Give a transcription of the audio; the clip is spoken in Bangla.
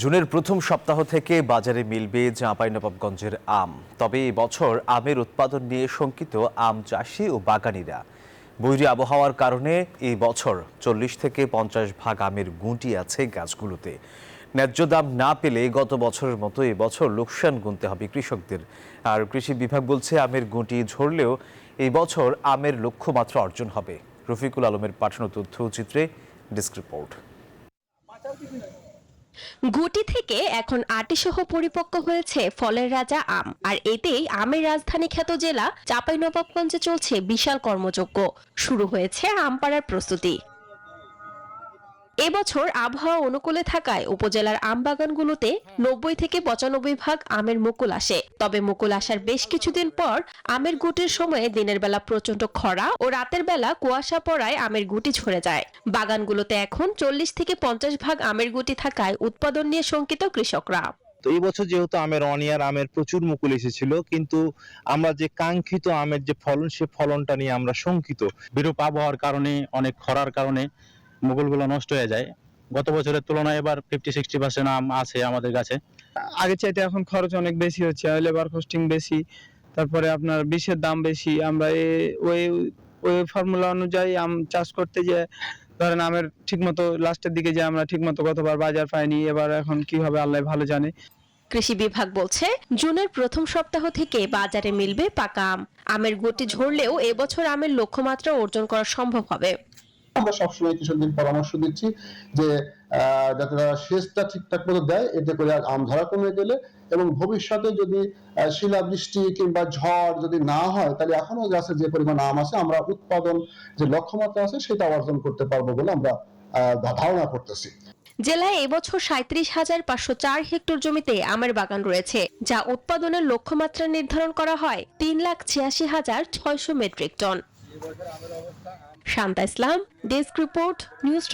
জুনের প্রথম সপ্তাহ থেকে বাজারে মিলবে চাঁপাইনবাবগঞ্জের আম। তবে এই বছর আমের উৎপাদন নিয়ে শঙ্কিত আম চাষি ও বাগানীরা। বৈরী আবহাওয়ার কারণে এই বছর 40 থেকে 50 ভাগ আমের গুঁটি আছে গাছগুলোতে। ন্যায্য দাম না পেলে গত বছরের মতো এই বছর লোকসান গুনতে হবে কৃষকদের। আর কৃষি বিভাগ বলছে আমের গুঁটি ঝরলেও এই বছর আমের লক্ষ্যমাত্রা অর্জন হবে। রফিকুল আলমের পাঠানো তথ্যচিত্রে ডেস্ক রিপোর্ট। গুটি থেকে এখন আটিসহ পরিপক্ক হয়েছে ফলের রাজা আম, আর এতেই আমের রাজধানী খ্যাত জেলা চাঁপাইনবাবগঞ্জে চলছে বিশাল কর্মযজ্ঞ। শুরু হয়েছে আম পাড়ার প্রস্তুতি। এবছর আবহাওয়া অনুকূলে থাকায় উপজেলার আম বাগানগুলোতে 90 থেকে 95 ভাগ আমের মুকুল আসে। তবে মুকুল আসার বেশ কিছুদিন পর আমের গুটির সময়ে দিনের বেলা প্রচন্ড খরা ও রাতের বেলা কুয়াশা পড়ায় আমের গুটি ঝরে যায়। বাগানগুলোতে এখন 40 থেকে 50 ভাগ আমের গুটি থাকায় উৎপাদন নিয়ে শঙ্কিত কৃষকরা। তো এই বছর যেহেতু আমের প্রচুর মুকুল এসেছিল, কিন্তু আমরা যে কাঙ্ক্ষিত আমের যে ফলন, সে ফলনটা নিয়ে আমরা শঙ্কিত। বিরূপ আবহাওয়ার কারণে, অনেক খরার কারণে মুকুলগুলো নষ্ট হয়ে যায়। গত বছরের তুলনায় এবার 50-60% আম আছে আমাদের কাছে। আগে চাইতে এখন খরচ অনেক বেশি হচ্ছে, লেবার কস্টিং বেশি, তারপরে আপনার বিষের দাম বেশি। আমরা ওই ফর্মুলা অনুযায়ী আম চাষ করতে যে ধরেন আমের ঠিকমতো লাস্টের দিকে যে আমরা ঠিকমতো গতবার বাজার পাইনি, এবার এখন কি হবে আল্লাহ ভালো জানে। কৃষি বিভাগ বলছে জুনের প্রথম সপ্তাহ থেকে বাজারে মিলবে পাকা আম। আমের গুটি ঝরলেও এবছর আমের লক্ষ্যমাত্রা অর্জন করা সম্ভব হবে। আমরা সবসময় কৃষকদের পরামর্শ দিচ্ছি যে যাতে তারা সেচটা ঠিকঠাক মতো দেয়, এতে করে আম ধরা কমে গেলে এবং ভবিষ্যতে যদি শিলাবৃষ্টি কিংবা ঝড় যদি না হয়, তাহলে এখনো গাছের যে পরিমাণ আম আছে আমরা উৎপাদন যে লক্ষ্যমাত্রা আছে সেটা অর্জন করতে পারবো বলে আমরা ধারণা করতেছি। জেলায় এবছর 37,504 হেক্টর জমিতে আমের বাগান রয়েছে, যা উৎপাদনের লক্ষ্যমাত্রা নির্ধারণ করা হয় 3,86,600 মেট্রিক টন। শান্তা ইসলাম, ডেস্ক রিপোর্ট, নিউজ।